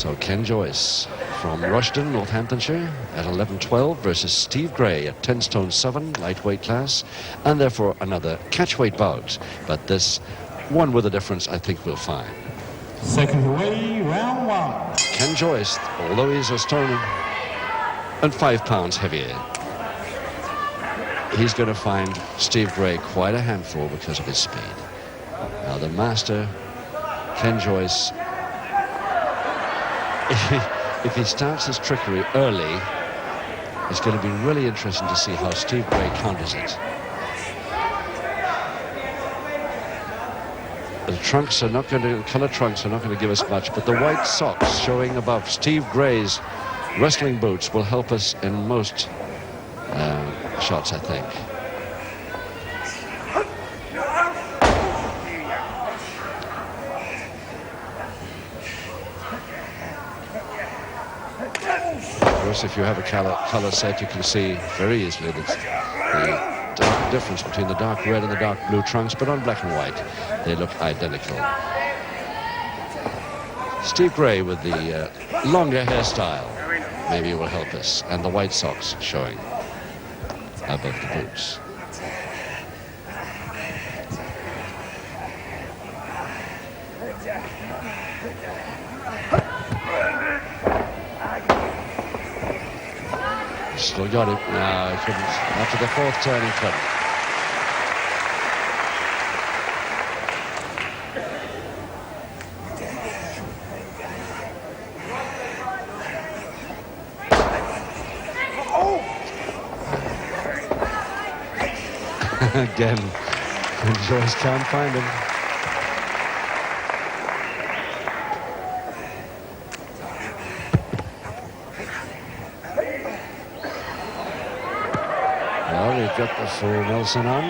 So Ken Joyce from Rushden, Northamptonshire at 11-12 versus Steve Gray at 10 stone 7, lightweight class, and therefore another catchweight bout. But this one with a difference I think we'll find. Second away, round 1. Ken Joyce, although he's a stone and 5 pounds heavier, he's going to find Steve Gray quite a handful because of his speed. Now the master, Ken Joyce, if he starts his trickery early, it's going to be really interesting to see how Steve Gray counters it. The trunks are not going to, color trunks are not going to give us much, but the white socks showing above Steve Gray's wrestling boots will help us in most shots, I think. Of course, if you have a color set, you can see very easily the difference between the dark red and the dark blue trunks, but on black and white they look identical. Steve Gray with the longer hairstyle maybe will help us, and the white socks showing above the boots. Still got it. No, he couldn't. After the 4th turn, he couldn't. Again, Joyce can't find him. Well, we've got the full Nelson on.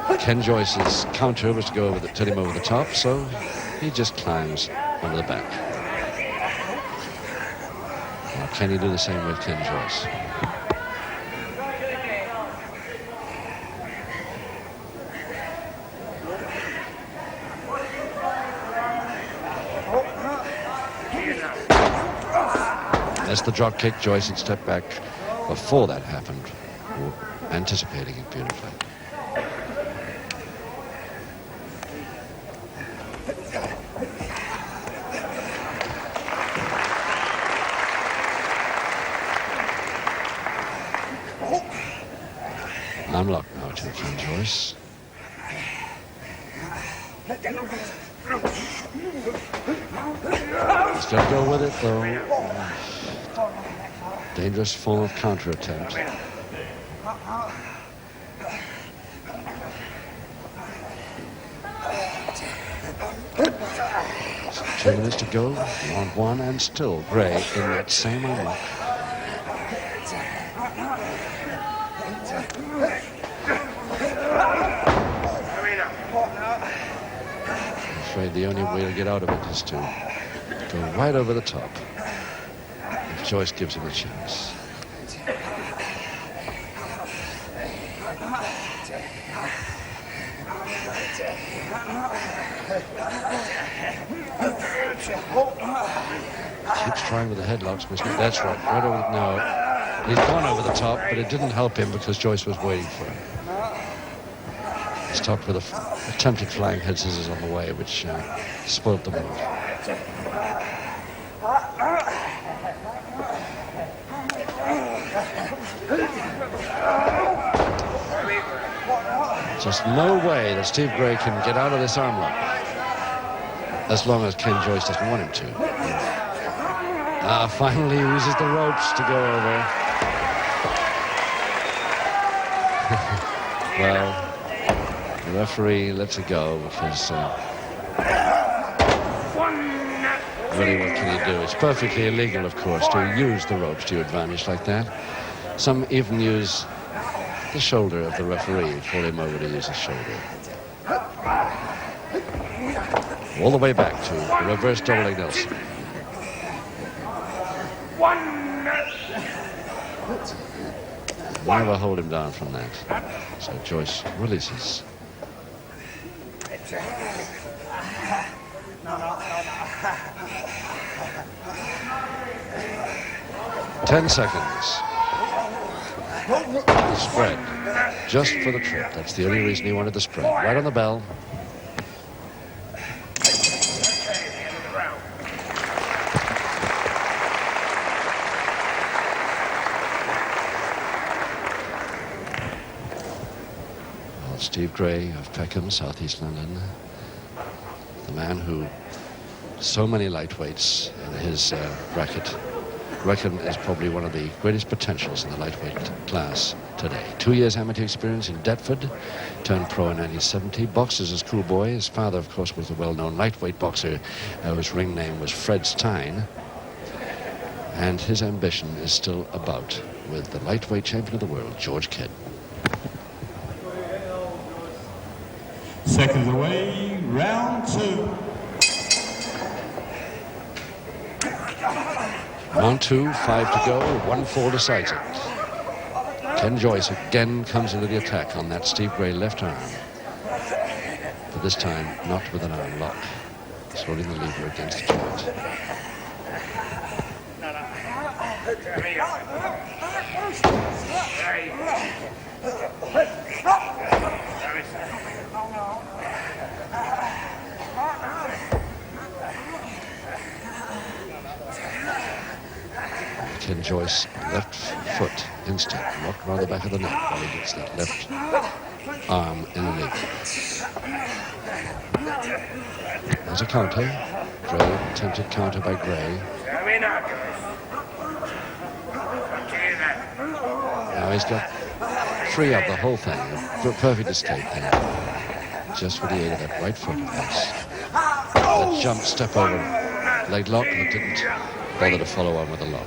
And Ken Joyce's counter was to go over the, tell him over the top, so he just climbs over the back. Now, can he do the same with Ken Joyce? That's the drop kick. Joyce had stepped back before that happened, anticipating it beautifully. Unlock now to Ken Joyce. He's got to go with it, though. Dangerous form of counter attempt. 2 minutes to go, round 1, and still Gray in that same unlock. I'm afraid the only way to get out of it is to go right over the top. If Joyce gives him a chance. Keeps trying with the headlocks, Mr. That's right over the, no. He's gone over the top, but it didn't help him because Joyce was waiting for him. He stopped with attempted flying head scissors on the way, which spoiled the move. Just no way that Steve Gray can get out of this arm lock, as long as Ken Joyce doesn't want him to. Finally he uses the ropes to go over. Well, the referee lets it go because really what can you do? It's perfectly illegal, of course, to use the ropes to your advantage like that. Some even use the shoulder of the referee, pull him over to use his shoulder. All the way back to the reverse double leg Nelson. Never hold him down from that. So Joyce releases. 10 seconds. The spread. Just for the trip. That's the only reason he wanted the spread. Right on the bell. Well, Steve Gray of Peckham, Southeast London. The man who so many lightweights in his bracket reckon is probably one of the greatest potentials in the lightweight class today. 2 years amateur experience in Deptford, turned pro in 1970, boxed as a schoolboy. His father, of course, was a well-known lightweight boxer whose ring name was Fred Stein. And his ambition is still about with the lightweight champion of the world, George Kidd. Seconds away, round 2. Round 2, 5 to go, 1-4 decides it. Ken Joyce again comes into the attack on that Steve Gray left arm. But this time, not with an arm lock. He's holding the lever against the joint. Ken Joyce, left foot instant, locked around the back of the neck while he gets that left arm in the leg. There's a counter. Gray, attempted counter by Gray. Now he's got 3 of the whole thing. A perfect escape there. Just with the aid of that right foot of his. That jump, step over, leg lock, but didn't bother to follow on with a lock.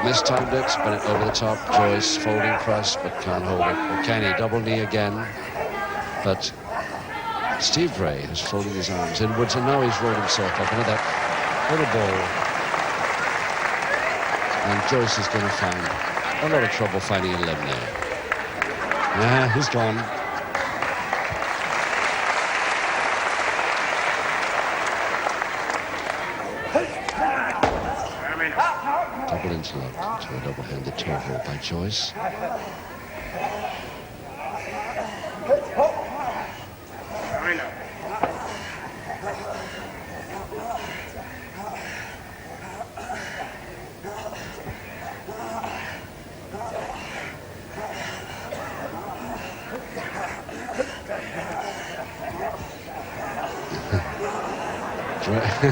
Mistimed it, spin it over the top. Joyce folding press, but can't hold it. Or can he? Double knee again. But Steve Gray is folding his arms inwards, and now he's rolled himself up into that little ball. And Joyce is going to find a lot of trouble finding a limb there. He's gone. Double interlock to a double-handed toe hold by Joyce.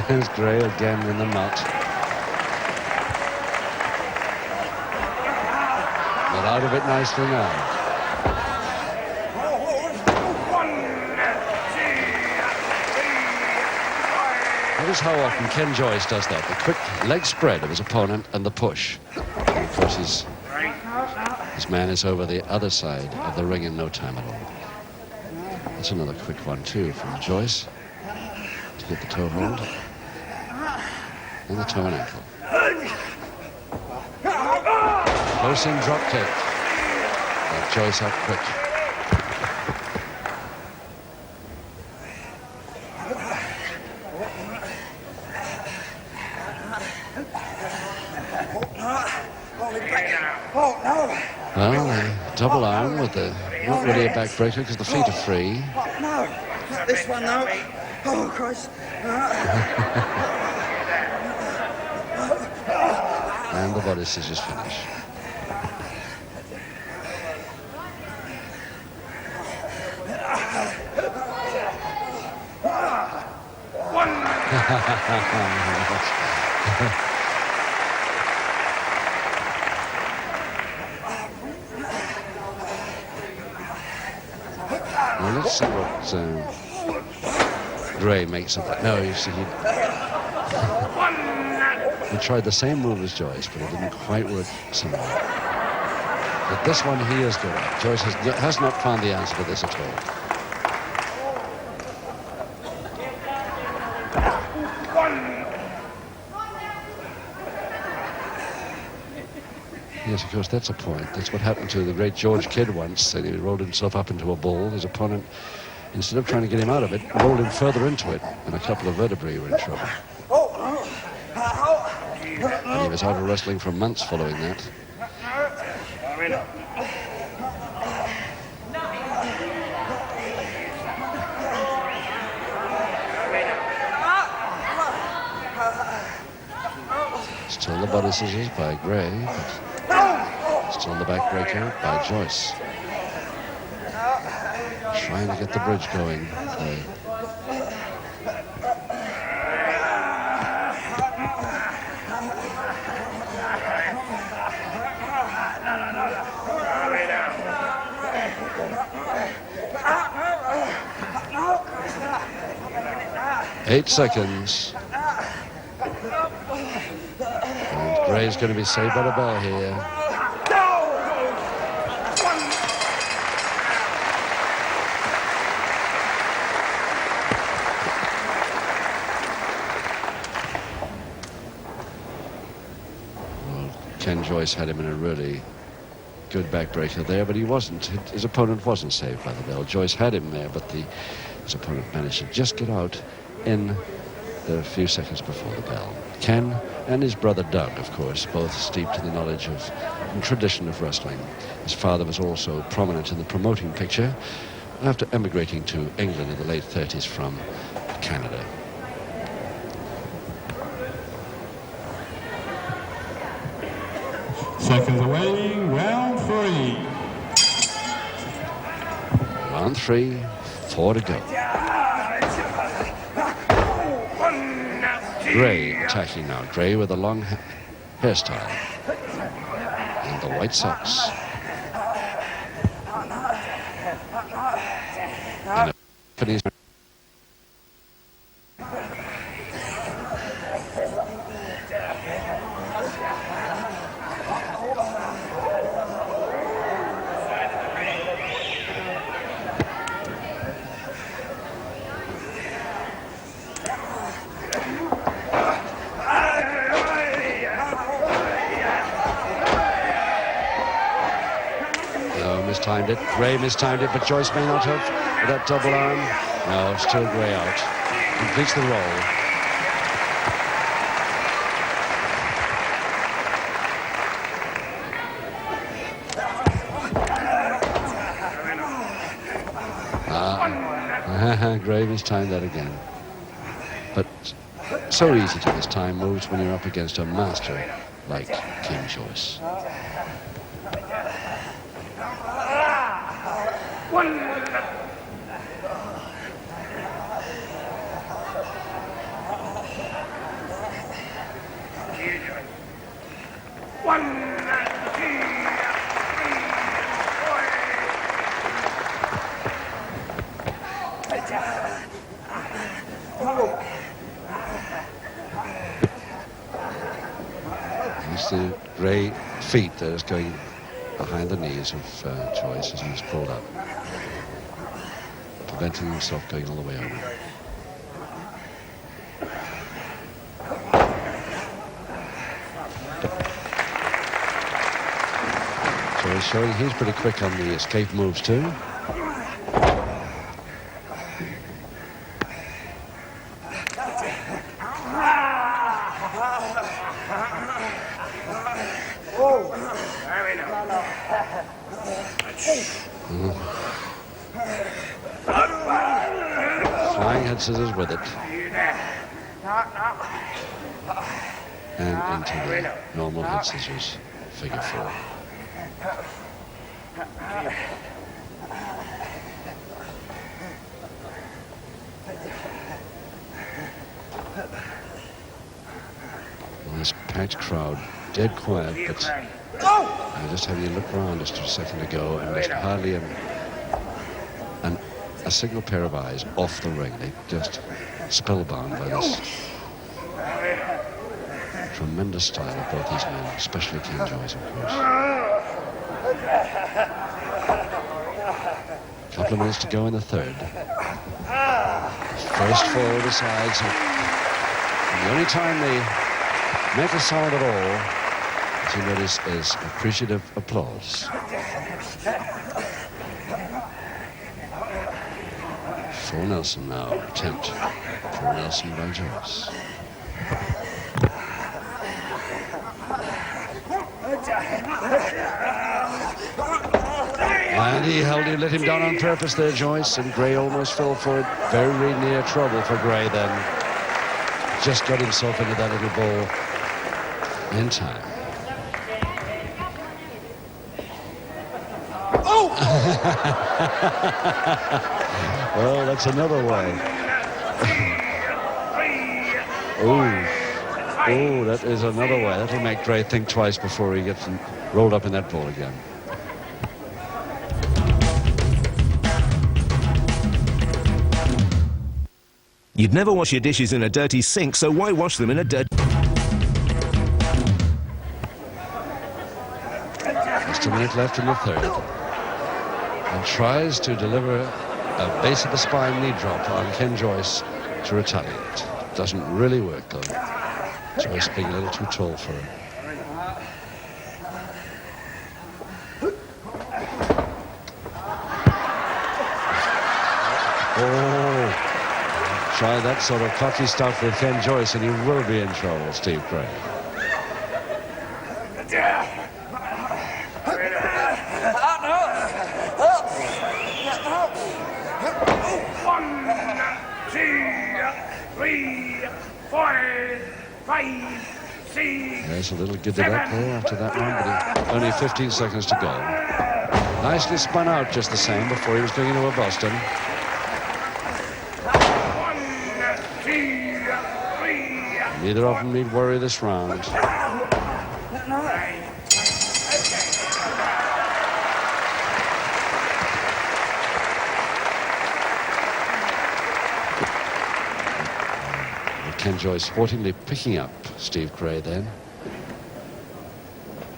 There's Gray again in the knot. But out of it nicely now. Notice how often Ken Joyce does that. The quick leg spread of his opponent and the push. And of course, his man is over the other side of the ring in no time at all. That's another quick one, too, from Joyce. To get the toe hold. And the toe and ankle. Close in drop kick. And Joyce up quick. Well, double arm with the, not really a backbreaker because the feet are free. No, not this one though. Oh, Christ. And the body scissors finish. Well, let's see what Gray makes of that. No, you see, he tried the same move as Joyce, but it didn't quite work somehow. But this one he is good at. Joyce has not found the answer to this at all. Yes, of course, that's a point. That's what happened to the great George Kidd once. He rolled himself up into a ball. His opponent, instead of trying to get him out of it, rolled him further into it, and a couple of vertebrae were in trouble. And he was out of wrestling for months following that. Still the body scissors by Gray, but still the backbreaker by Joyce. Trying to get the bridge going. 8 seconds. And Gray's going to be saved by the bell here. Ken Joyce had him in a really good backbreaker there, but he wasn't. His opponent wasn't saved by the bell. Joyce had him there, but his opponent managed to just get out in the few seconds before the bell. Ken and his brother Doug, of course, both steeped in the knowledge of and tradition of wrestling. His father was also prominent in the promoting picture after emigrating to England in the late 30s from Canada. Seconds away, round 3. Round 3, 4 to go. Gray attacking now. Gray with a long hairstyle and the white socks. And a Japanese. Mistimed it. Gray mistimed it, but Joyce may not have with that double arm. No, still Gray out. Completes the roll. Gray mistimed that again. But so easy to mistime moves when you're up against a master like King Joyce. It's the Gray feet that is going behind the knees of Joyce as he's pulled up, preventing himself going all the way over. Joyce showing he's pretty quick on the escape moves too. Flying head scissors with it. And into the normal head scissors figure 4. Well, this packed crowd, dead quiet, but just having a look around just a second ago, and there's hardly a single pair of eyes off the ring. They just spellbound by this tremendous style of both these men, especially King Joyce, of course. A couple of minutes to go in the third. First 4 decides. And the only time they make a sound at all What you notice is appreciative applause. For Nelson now, attempt for Nelson by Joyce. And he let him down on purpose there, Joyce, and Gray almost fell for it. Very near trouble for Gray then. Just got himself into that little ball in time. Oh! Well, that's another way. Oh, that is another way. That'll make Gray think twice before he gets rolled up in that ball again. You'd never wash your dishes in a dirty sink, so why wash them in a dirty... Just a minute left in the third. And tries to deliver a base of the spine knee drop on Ken Joyce to retaliate. Doesn't really work, though. Joyce being a little too tall for her. Oh, try that sort of cocky stuff with Ken Joyce and you will be in trouble, Steve Gray. There's a little giddy up there after that one, but only 15 seconds to go. Nicely spun out just the same before he was going into a Boston. Neither of them need worry this round. Ken Joyce sportingly picking up Steve Gray then,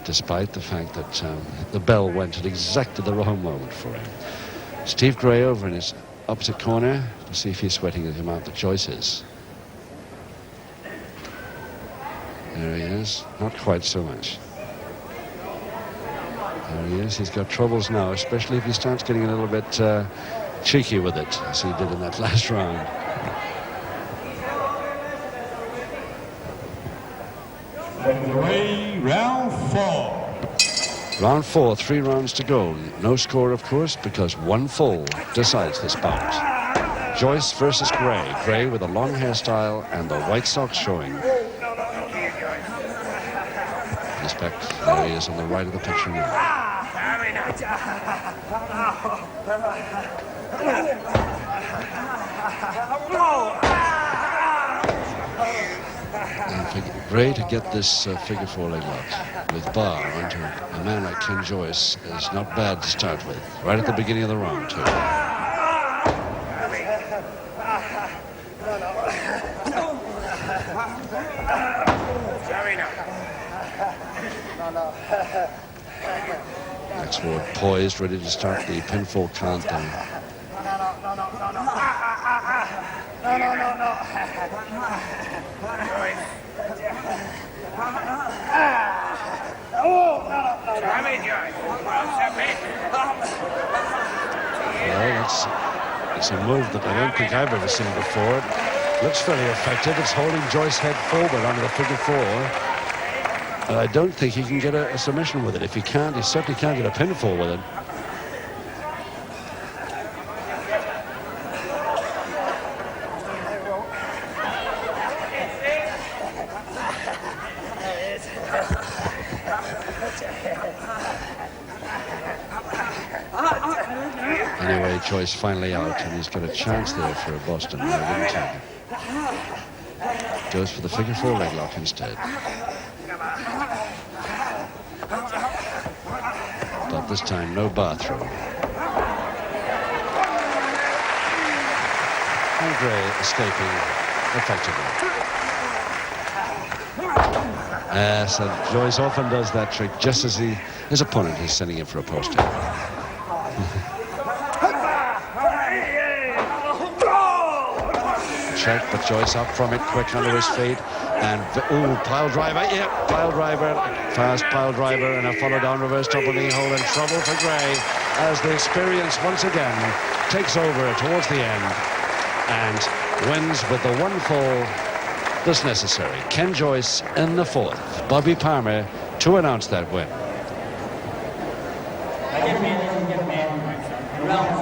despite the fact that the bell went at exactly the wrong moment for him. Steve Gray over in his opposite corner to see if he's sweating the amount that Joyce is. There he is, not quite so much. There he is, he's got troubles now, especially if he starts getting a little bit cheeky with it, as he did in that last round. Away, round 4. Round 4, 3 rounds to go. No score, of course, because one fall decides this bout. Joyce versus Gray. Gray with a long hairstyle and the white socks showing. Respect, there he is on the right of the picture now. And for Gray to get this figure 4 leg lock with bar onto a man like Ken Joyce is not bad to start with. Right at the beginning of the round, too. Next ward poised, ready to start the pinfall countdown. Well, it's a move that I don't think I've ever seen before. It looks fairly effective. It's holding Joyce head forward onto the figure 4. And I don't think he can get a submission with it. If he can't, he certainly can't get a pinfall with it. Anyway, Joyce finally out, and he's got a chance there for a Boston. No, didn't take it. Goes for the figure 4 leg lock instead. But this time, no bar through. And Gray escaping effectively. So Joyce often does that trick just as his opponent is sending him for a post. check, but Joyce up from it quick under his feet. And, pile driver, pile driver, fast pile driver, and a follow down reverse double knee hole, in trouble for Gray as the experience once again takes over towards the end and wins with the one fall that's necessary. Ken Joyce in the fourth, Bobby Palmer to announce that win. Ladies and gentlemen, round